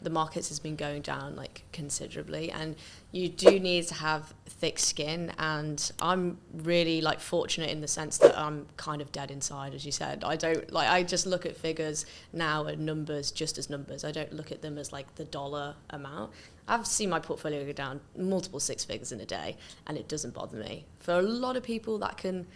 the markets has been going down like considerably, and you do need to have thick skin. And I'm really like fortunate in the sense that I'm kind of dead inside, as you said. I just look at figures now and numbers just as numbers. I don't look at them as like the dollar amount. I've seen my portfolio go down multiple six figures in a day, and it doesn't bother me. For a lot of people, that can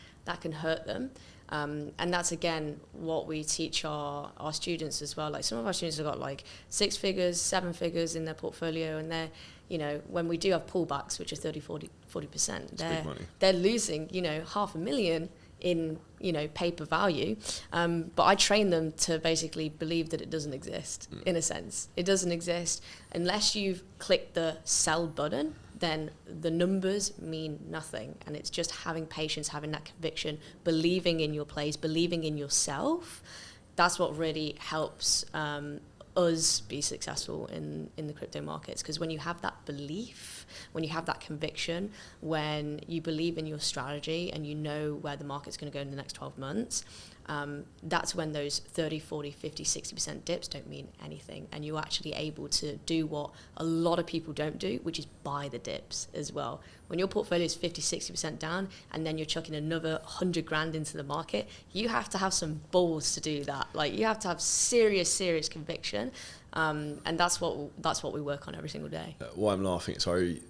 hurt them. And that's, again, what we teach our students as well. Like, some of our students have got like 6 figures, 7 figures in their portfolio, and they're, you know, when we do have pullbacks, which are 40%, they're losing, you know, $500,000 in, you know, paper value. But I train them to basically believe that it doesn't exist, in a sense. It doesn't exist unless you've clicked the sell button. Then the numbers mean nothing. And it's just having patience, having that conviction, believing in your plays, believing in yourself. That's what really helps us be successful in the crypto markets. Because when you have that belief, when you have that conviction, when you believe in your strategy and you know where the market's going to go in the next 12 months, that's when those 30, 40, 50, 60% dips don't mean anything. And you're actually able to do what a lot of people don't do, which is buy the dips as well. When your portfolio is 50, 60% down, and then you're chucking another 100 grand into the market, you have to have some balls to do that. Like, you have to have serious conviction. And that's what we work on every single day. Why I'm laughing, sorry,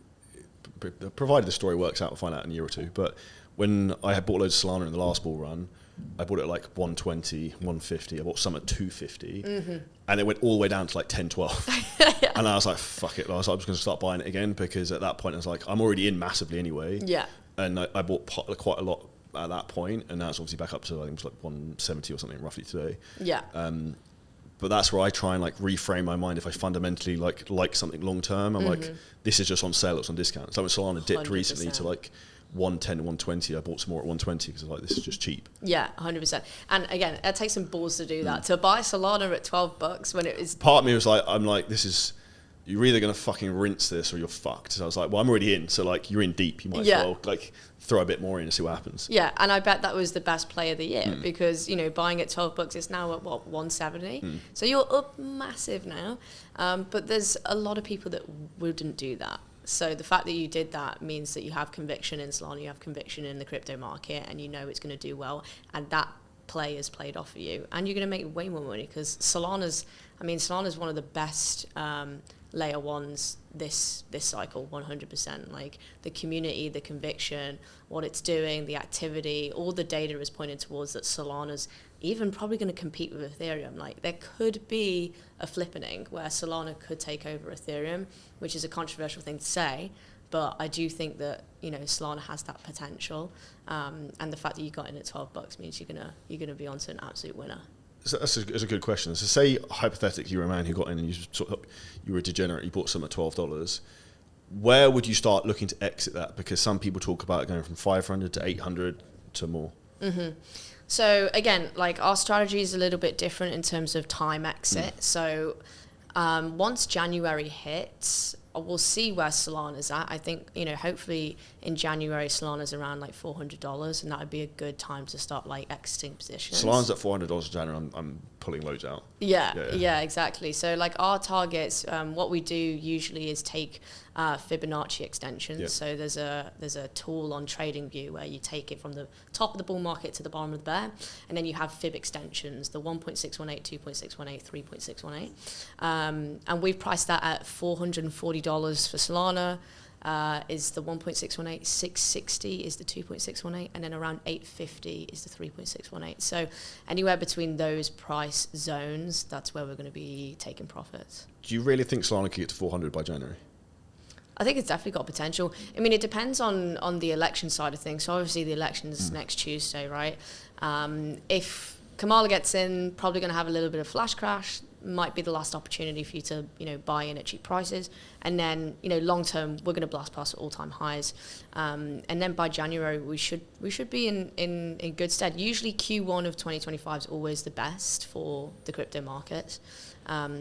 provided the story works out, we'll find out in a year or two. But when I had bought loads of Solana in the last bull run, I bought it at like 120, 150. I bought some at 250, and it went all the way down to like 10, 12. Yeah. And I was like, fuck it. I was just going to start buying it again, because at that point I was like, I'm already in massively anyway. Yeah. And I bought quite a lot at that point, and now it's obviously back up to, I think it was like 170 or something roughly today. Yeah. But that's where I try and like reframe my mind. If I fundamentally like something long term, I'm like, this is just on sale, it's on discount. So when Solana dipped 100%. Recently to like 110, 120, I bought some more at 120 because I was like, this is just cheap. Yeah, 100%. And again, it takes some balls to do that. To buy Solana at $12 when it was... Part of me was like, this is... You're either going to fucking rinse this or you're fucked. So I was like, well, I'm already in. So like, you're in deep. You might as well like throw a bit more in and see what happens. Yeah, and I bet that was the best play of the year because, you know, buying at $12, it's now at what, 170? So you're up massive now. But there's a lot of people that wouldn't do that. So the fact that you did that means that you have conviction in Solana, you have conviction in the crypto market, and you know it's going to do well. And that play is played off for you. And you're going to make way more money because Solana's one of the best... layer ones this cycle, 100%. Like the community, the conviction, what it's doing, the activity, all the data is pointing towards that Solana's even probably going to compete with Ethereum. Like there could be a flippening where Solana could take over Ethereum, which is a controversial thing to say, but I do think that, you know, Solana has that potential, and the fact that you got in at $12 means you're gonna be onto an absolute winner. So that's a good question. So say hypothetically you're a man who got in and you were a degenerate, you bought some at $12. Where would you start looking to exit that? Because some people talk about going from 500 to 800 to more. So again, like our strategy is a little bit different in terms of time exit. So once January hits, we'll see where Solana's at. I think, you know, hopefully in January Solana's around like $400, and that would be a good time to start like exiting positions. Solana's at $400 in January. I'm pulling loads out. Yeah, exactly. So like our targets, what we do usually is take Fibonacci extensions. Yeah. So there's a tool on TradingView where you take it from the top of the bull market to the bottom of the bear, and then you have fib extensions, the 1.618, 2.618, 3.618, and we've priced that at $440 for Solana. Is the 1.618, 660 is the 2.618, and then around 850 is the 3.618. So anywhere between those price zones, that's where we're going to be taking profits. Do you really think Solana could get to 400 by January? I think it's definitely got potential. I mean, it depends on the election side of things. So obviously the election's next Tuesday, right? If Kamala gets in, probably going to have a little bit of flash crash. Might be the last opportunity for you to, you know, buy in at cheap prices, and then, you know, long term we're going to blast past all-time highs, and then by January we should be in good stead. Usually Q1 of 2025 is always the best for the crypto market,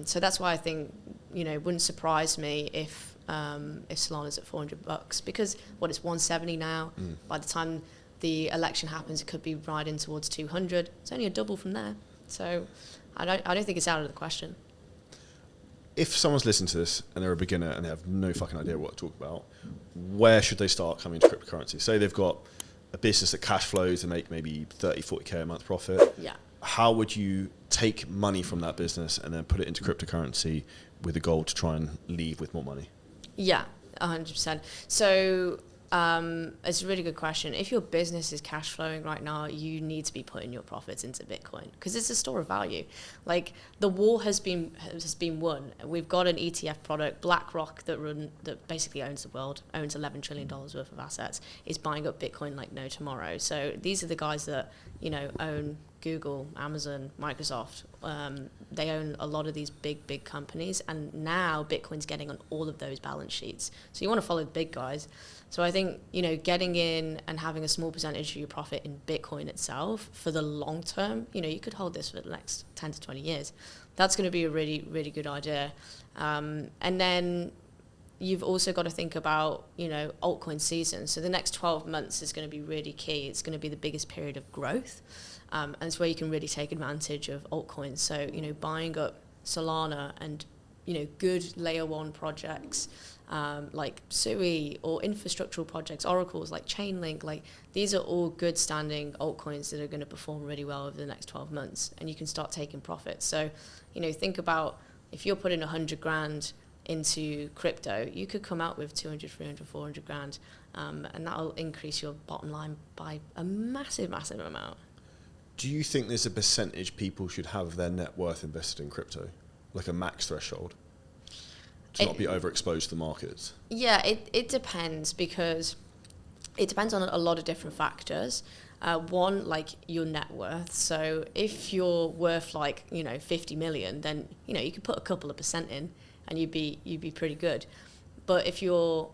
so that's why I think, you know, it wouldn't surprise me if Solana's at $400, because it's 170 now. By the time the election happens, it could be riding towards 200. It's only a double from there, so I don't think it's out of the question. if someone's listening to this and they're a beginner and they have no fucking idea what to talk about, where should they start coming into cryptocurrency? Say they've got a business that cash flows to make maybe 30, 40K a month profit. Yeah. How would you take money from that business and then put it into cryptocurrency with the goal to try and leave with more money? Yeah, 100%. So it's a really good question. If your business is cash flowing right now, you need to be putting your profits into Bitcoin because it's a store of value. Like the war has been won. We've got an ETF product, BlackRock, that basically owns the world, owns $11 trillion worth of assets, is buying up Bitcoin like no tomorrow. So these are the guys that, own Google, Amazon, Microsoft. They own a lot of these big companies, and now Bitcoin's getting on all of those balance sheets. So you want to follow the big guys. So I think, getting in and having a small percentage of your profit in Bitcoin itself for the long term, you could hold this for the next 10 to 20 years. That's going to be a really, really good idea. And then you've also got to think about, altcoin season. So the next 12 months is going to be really key. It's going to be the biggest period of growth. And it's where you can really take advantage of altcoins. So, buying up Solana and, good layer one projects like Sui, or infrastructural projects, oracles like Chainlink, like these are all good standing altcoins that are going to perform really well over the next 12 months, and you can start taking profits. So, think about if you're putting 100 grand into crypto, you could come out with 200, 300, 400 grand, and that'll increase your bottom line by a massive amount. Do you think there's a percentage people should have of their net worth invested in crypto, like a max threshold, to not be overexposed to the markets? Yeah, it depends, because it depends on a lot of different factors. One, like your net worth. So if you're worth 50 million, then you could put a couple of percent in and you'd be pretty good. But if you're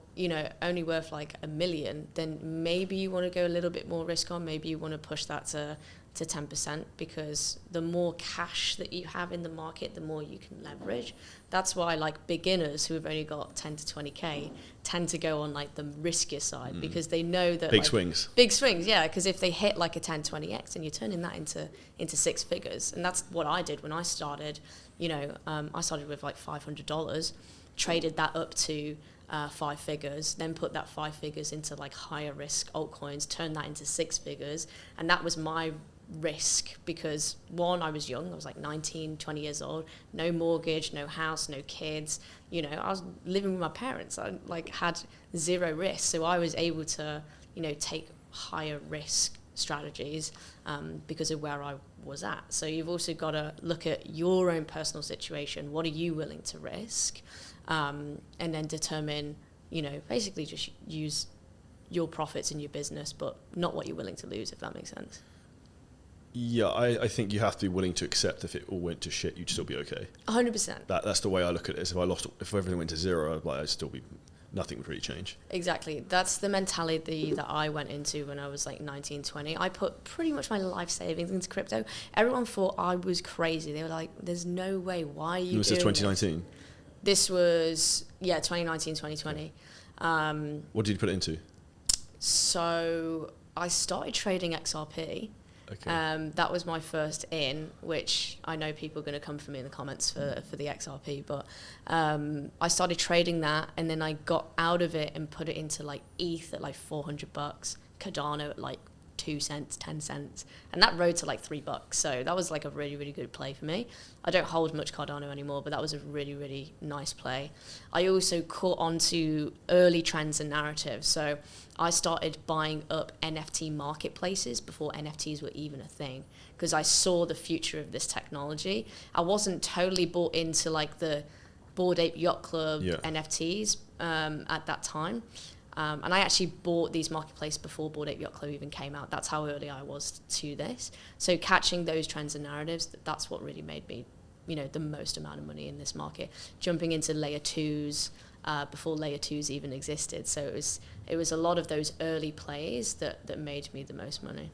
only worth like $1 million, then maybe you want to go a little bit more risk on. Maybe you want to push that to 10%, because the more cash that you have in the market, the more you can leverage. That's why beginners who have only got 10 to 20K tend to go on the riskier side, because they know that big swings, yeah, because if they hit a 10, 20x, and you're turning that into six figures. And that's what I did when I started. I started with $500, traded that up to 5 figures, then put that 5 figures into higher risk altcoins, turned that into 6 figures. And that was my risk, because one, I was young, I was 19, 20 years old, no mortgage, no house, no kids, I was living with my parents. I had zero risk, so I was able to take higher risk strategies because of where I was at. So you've also got to look at your own personal situation. What are you willing to risk? And then determine, basically just use your profits in your business, but not what you're willing to lose, if that makes sense. Yeah, I think you have to be willing to accept if it all went to shit, you'd still be okay. 100%. That's the way I look at it. If everything went to zero, I'd still be, nothing would really change. Exactly. That's the mentality that I went into when I was 19, 20. I put pretty much my life savings into crypto. Everyone thought I was crazy. They were like, there's no way. Why are you doing this? Was this 2019? This was, 2019, 2020. What did you put it into? So I started trading XRP. Okay. That was my first in, which I know people are going to come for me in the comments for the XRP, but I started trading that, and then I got out of it and put it into ETH at $400, Cardano at 2 cents, 10 cents, and that rode to $3. So that was a really, really good play for me. I don't hold much Cardano anymore, but that was a really, really nice play. I also caught on to early trends and narratives. So I started buying up NFT marketplaces before NFTs were even a thing, because I saw the future of this technology. I wasn't totally bought into the Bored Ape Yacht Club NFTs at that time. And I actually bought these marketplaces before Bored Ape Yacht Club even came out. That's how early I was to this. So catching those trends and narratives, that's what really made me, the most amount of money in this market. Jumping into layer twos before layer twos even existed. So it was a lot of those early plays that made me the most money.